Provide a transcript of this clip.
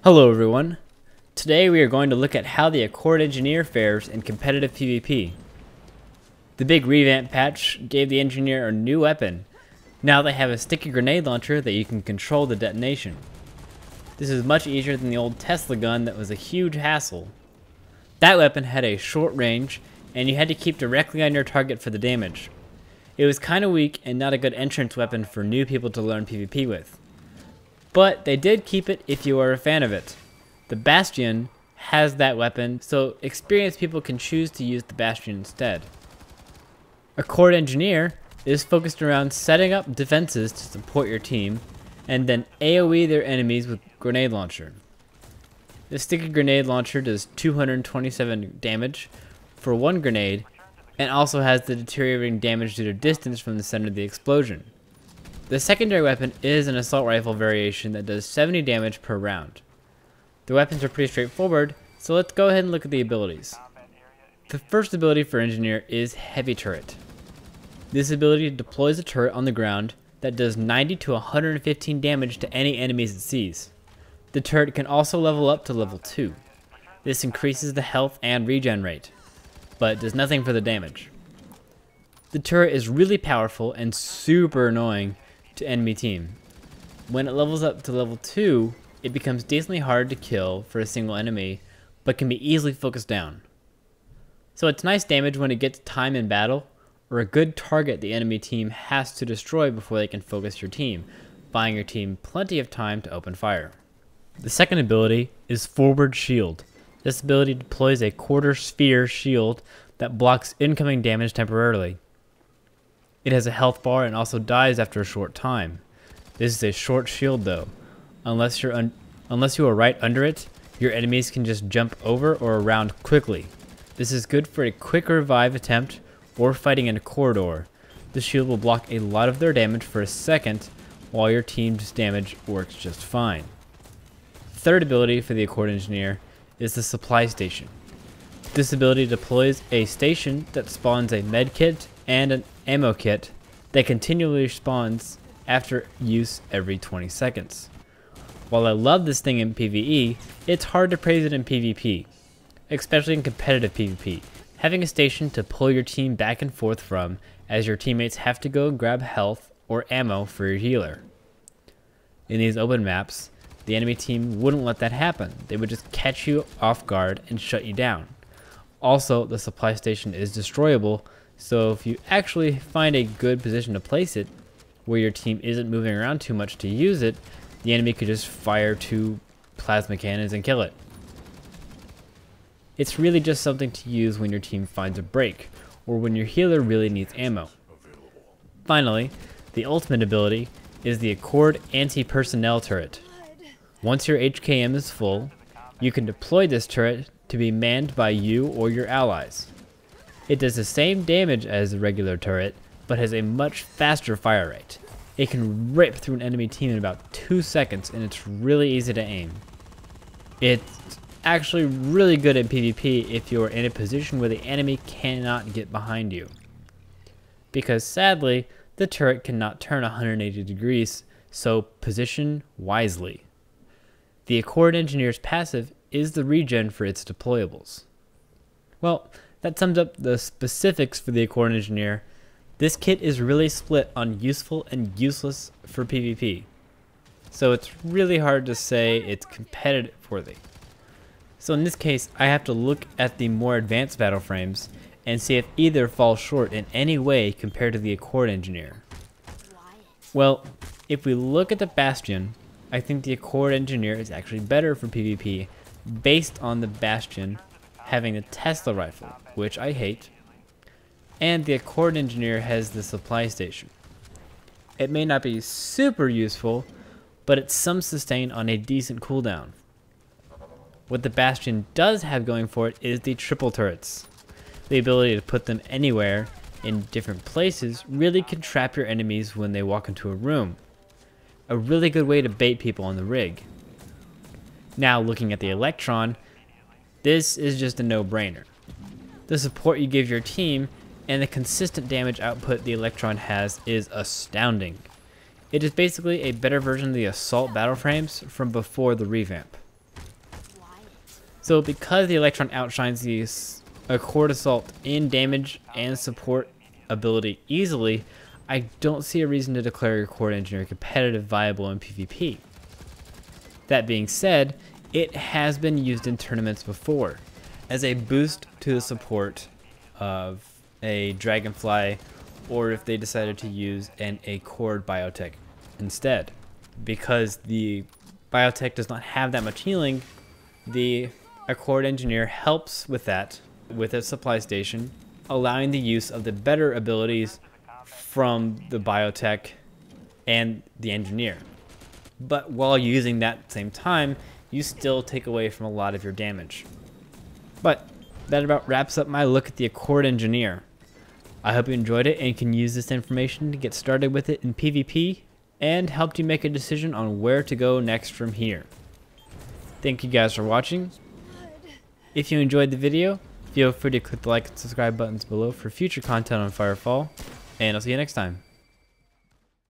Hello everyone. Today we are going to look at how the Accord Engineer fares in competitive PvP. The big revamp patch gave the Engineer a new weapon. Now they have a sticky grenade launcher that you can control the detonation. This is much easier than the old Tesla gun that was a huge hassle. That weapon had a short range and you had to keep directly on your target for the damage. It was kinda weak and not a good entrance weapon for new people to learn PvP with. But they did keep it if you are a fan of it. The Bastion has that weapon, so experienced people can choose to use the Bastion instead. Accord Engineer is focused around setting up defenses to support your team, and then AoE their enemies with grenade launcher. The sticky grenade launcher does 227 damage for one grenade, and also has the deteriorating damage due to distance from the center of the explosion. The secondary weapon is an assault rifle variation that does 70 damage per round. The weapons are pretty straightforward, so let's go ahead and look at the abilities. The first ability for Engineer is Heavy Turret. This ability deploys a turret on the ground that does 90 to 115 damage to any enemies it sees. The turret can also level up to level 2. This increases the health and regen rate, but does nothing for the damage. The turret is really powerful and super annoying to enemy team. When it levels up to level 2, it becomes decently hard to kill for a single enemy, but can be easily focused down. So it's nice damage when it gets time in battle, or a good target the enemy team has to destroy before they can focus your team, buying your team plenty of time to open fire. The second ability is Forward Shield. This ability deploys a quarter sphere shield that blocks incoming damage temporarily. It has a health bar and also dies after a short time. This is a short shield though. Unless you are right under it, your enemies can just jump over or around quickly. This is good for a quick revive attempt or fighting in a corridor. The shield will block a lot of their damage for a second while your team's damage works just fine. Third ability for the Accord Engineer is the Supply Station. This ability deploys a station that spawns a med kit and an ammo kit that continually spawns after use every 20 seconds. While I love this thing in PvE, it's hard to praise it in PvP, especially in competitive PvP. Having a station to pull your team back and forth from as your teammates have to go grab health or ammo for your healer. In these open maps, the enemy team wouldn't let that happen. They would just catch you off guard and shut you down. Also, the supply station is destroyable, so if you actually find a good position to place it, where your team isn't moving around too much to use it, the enemy could just fire 2 plasma cannons and kill it. It's really just something to use when your team finds a break, or when your healer really needs ammo. Finally, the ultimate ability is the Accord Anti-Personnel Turret. Once your HKM is full, you can deploy this turret to be manned by you or your allies. It does the same damage as the regular turret, but has a much faster fire rate. It can rip through an enemy team in about 2 seconds, and it's really easy to aim. It's actually really good at PvP if you are in a position where the enemy cannot get behind you. Because sadly, the turret cannot turn 180 degrees, so position wisely. The Accord Engineer's passive is the regen for its deployables. Well, that sums up the specifics for the Accord Engineer. This kit is really split on useful and useless for PvP. So it's really hard to say it's competitive worthy. So in this case, I have to look at the more advanced battle frames and see if either falls short in any way compared to the Accord Engineer. Well, if we look at the Bastion, I think the Accord Engineer is actually better for PvP based on the Bastion having the Tesla rifle, which I hate, and the Accord Engineer has the supply station. It may not be super useful, but it's some sustain on a decent cooldown. What the Bastion does have going for it is the triple turrets. The ability to put them anywhere in different places really can trap your enemies when they walk into a room. A really good way to bait people on the rig. Now looking at the Electron, this is just a no-brainer. The support you give your team and the consistent damage output the Electron has is astounding. It is basically a better version of the assault battle frames from before the revamp. So because the Electron outshines the Accord Assault in damage and support ability easily, I don't see a reason to declare your Accord Engineer competitive viable in PvP. That being said, it has been used in tournaments before as a boost to the support of a Dragonfly, or if they decided to use an Accord Biotech instead. Because the Biotech does not have that much healing, the Accord Engineer helps with that with its supply station, allowing the use of the better abilities from the Biotech and the Engineer. But while using that at the same time, you still take away from a lot of your damage. But that about wraps up my look at the Accord Engineer. I hope you enjoyed it and can use this information to get started with it in PvP and helped you make a decision on where to go next from here. Thank you guys for watching. If you enjoyed the video, feel free to click the like and subscribe buttons below for future content on Firefall, and I'll see you next time.